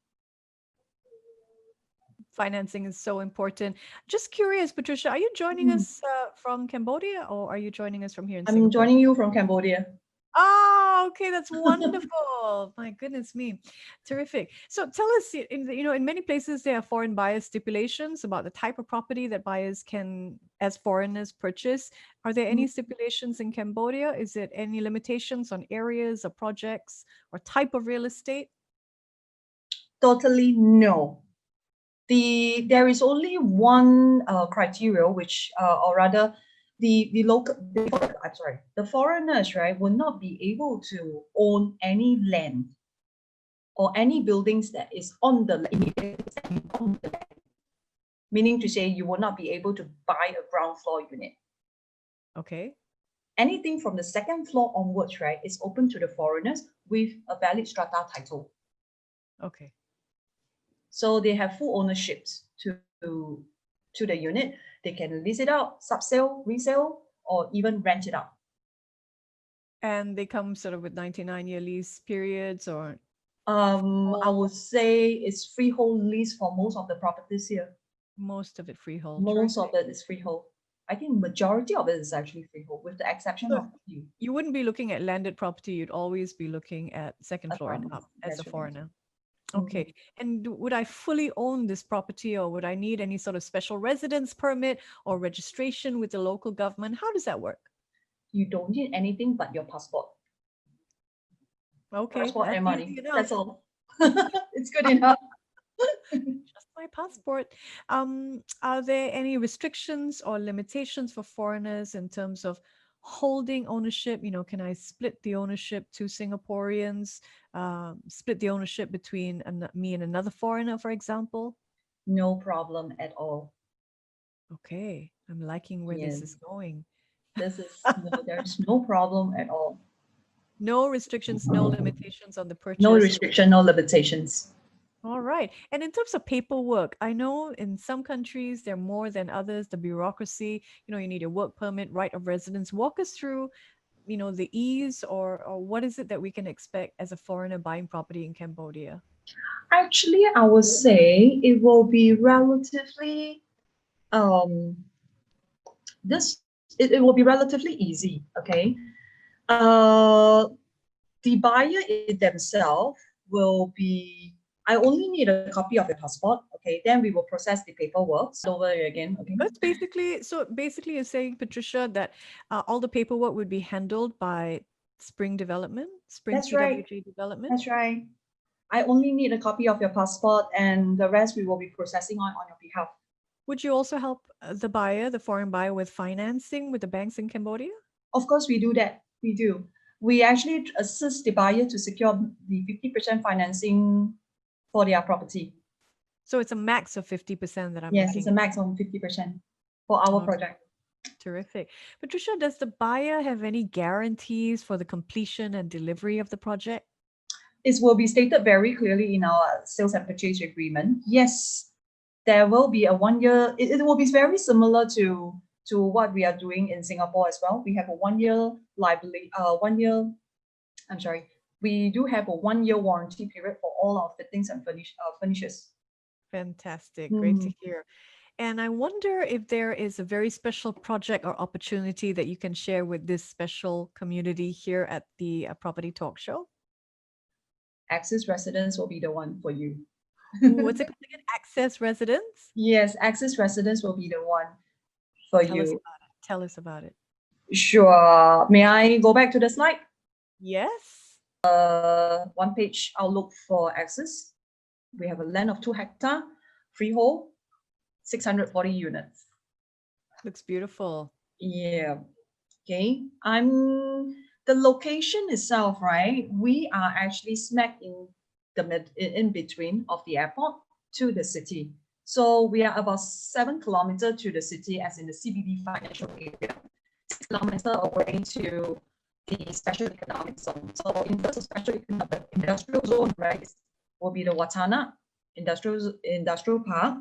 Financing is so important. Just curious, Patricia, are you joining us from Cambodia, or are you joining us from here in Singapore? I'm joining you from Cambodia. Oh, okay, that's wonderful. My goodness me. Terrific. So tell us, in many places there are foreign buyer stipulations about the type of property that buyers can, as foreigners, purchase. Are there any stipulations in Cambodia? Is it any limitations on areas or projects or type of real estate? Totally no. There is only one criteria, which or rather the foreigners, right, will not be able to own any land or any buildings that is on the land. Meaning to say you will not be able to buy a ground floor unit. Okay. Anything from the second floor onwards, right, is open to the foreigners with a valid strata title. Okay. So they have full ownerships to the unit. They can lease it out, subsale, resale, or even rent it out. And they come sort of with 99-year lease periods, or? I would say it's freehold lease for most of the properties here. Most of it freehold. Most of it is freehold. I think majority of it is actually freehold, with the exception of a few. You wouldn't be looking at landed property. You'd always be looking at second floor and up as a foreigner. Okay. And would I fully own this property, or would I need any sort of special residence permit or registration with the local government? How does that work? You don't need anything but your passport. Okay. Passport and money. That's all. It's good enough. Just my passport. Are there any restrictions or limitations for foreigners in terms of holding ownership? Can I split the ownership to Singaporeans, split the ownership between me and another foreigner, for example? No problem at all. Okay, I'm liking where this is going. There's no problem at all. No restrictions, no limitations on the purchase. No restriction, no limitations. All right. And in terms of paperwork, I know in some countries they're more than others, the bureaucracy, you need a work permit, right of residence. Walk us through, the ease or what is it that we can expect as a foreigner buying property in Cambodia? Actually, I would say it will be relatively it will be relatively easy. Okay. The buyer themselves will be, I only need a copy of your passport. Okay, then we will process the paperwork over again. Okay. That's basically you're saying, Patricia, that all the paperwork would be handled by Spring Development, That's CWJ right. Development. That's right. I only need a copy of your passport, and the rest we will be processing on your behalf. Would you also help the buyer, the foreign buyer, with financing with the banks in Cambodia? Of course, we do that. We do. We actually assist the buyer to secure the 50% financing for their property. So it's a max of 50% that I'm Yes, it's a max of 50% for our project. Terrific. Patricia, does the buyer have any guarantees for the completion and delivery of the project? it will be stated very clearly in our sales and purchase agreement. Yes, there will be a 1 year, it will be very similar to what we are doing in Singapore as well. We have a 1 year liability, I'm sorry, we do have a 1 year warranty period for all our fittings and finishes. Fantastic. Great to hear. And I wonder if there is a very special project or opportunity that you can share with this special community here at the Property Talk Show. Access Residence will be the one for you. What's it called again? Access Residence? Yes, Access Residence will be the one for Tell us you. about it. Tell us about it. Sure. May I go back to the slide? Yes. One page outlook for Access. We have a land of 2 hectares, freehold, 640 units. Looks beautiful. Yeah. Okay. The location itself, right? We are actually smack in the in between of the airport to the city. So we are about 7 kilometers to the city, as in the CBD financial area. 6 kilometers away to the special economic zone. So in terms of special economic industrial zone, right, will be the Watana Industrial Park,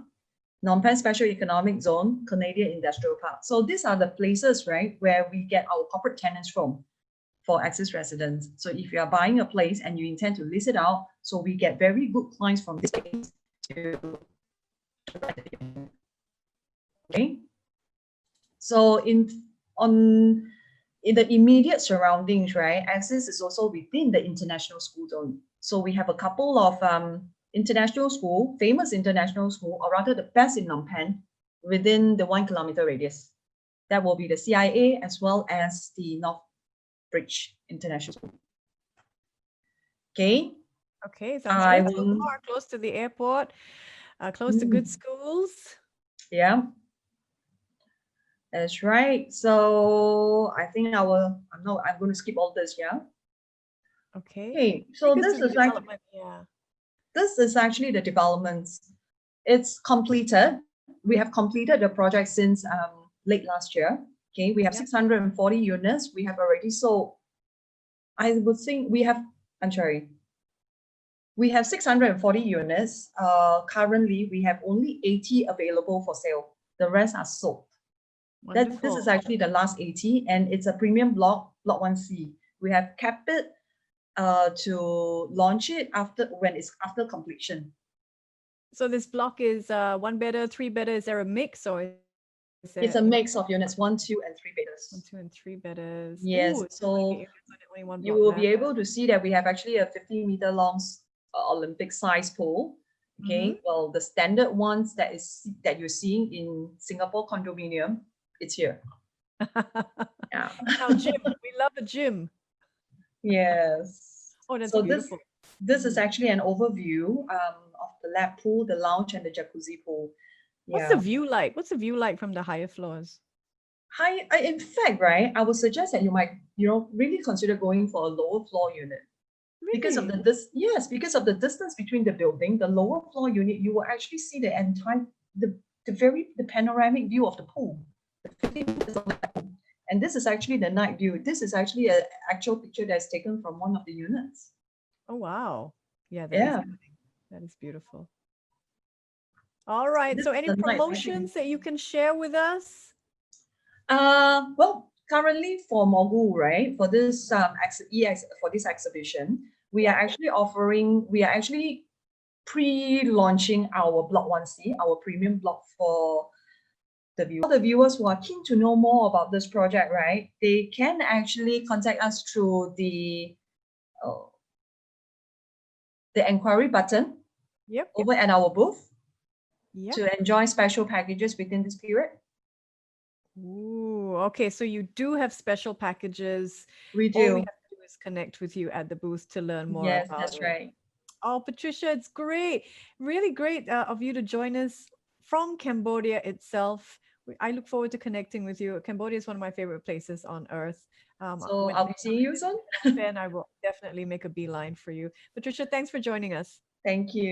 Phnom Penh Special Economic Zone, Canadian Industrial Park. So these are the places, right, where we get our corporate tenants from for Access Residence. So if you are buying a place and you intend to lease it out, so we get very good clients from this place to rent it. Okay. So in the immediate surroundings, right, Access is also within the international school zone. So we have a couple of international school, famous international school, or rather the best in Phnom Penh, within the 1 kilometer radius. That will be the CIA as well as the North Bridge International School. Okay. Okay, sounds good. So far, close to the airport, close to good schools. Yeah. That's right. So I think I'm going to skip all this, yeah. Okay. So this is actually the developments. It's completed. We have completed the project since late last year. Okay, we have 640 units. We have already sold. I would think we have 640 units. Currently, we have only 80 available for sale. The rest are sold. This is actually the last 80, and it's a premium block 1C. We have kept it to launch it after completion. So this block is 1 bedder, 3 bedder. Is there a mix, or it's a mix of units, 1, 2, and 3 bedders. 1, 2, and 3 bedders. Yes. Ooh, so you will be able to see that we have actually a 50-meter long Olympic size pool. Okay. Well, the standard ones that you're seeing in Singapore condominium, it's here. Yeah. Now, gym. We love a gym. Yes. Oh, that's beautiful. This is actually an overview of the lap pool, the lounge, and the jacuzzi pool. What's the view like? What's the view like from the higher floors? In fact, right, I would suggest that you might, really consider going for a lower floor unit. Really? Because of the distance between the building, the lower floor unit, you will actually see the entire, the panoramic view of the pool. And this is actually the night view. This is actually an actual picture that's taken from one of the units. Oh, wow. Yeah, that is beautiful. All right. So any promotions that you can share with us? Well, currently for Mogul, right, for this for this exhibition, we are actually pre-launching our Block 1C, our premium block for the viewers. The viewers who are keen to know more about this project, right, they can actually contact us through the inquiry button over at our booth to enjoy special packages within this period. Ooh, okay. So you do have special packages. We do. All we have to do is connect with you at the booth to learn more about it. Yes, that's right. Oh, Patricia, it's great. Really great of you to join us from Cambodia itself. I look forward to connecting with you. Cambodia is one of my favorite places on earth. So I'll be seeing you soon. Then I will definitely make a beeline for you. Patricia, thanks for joining us. Thank you.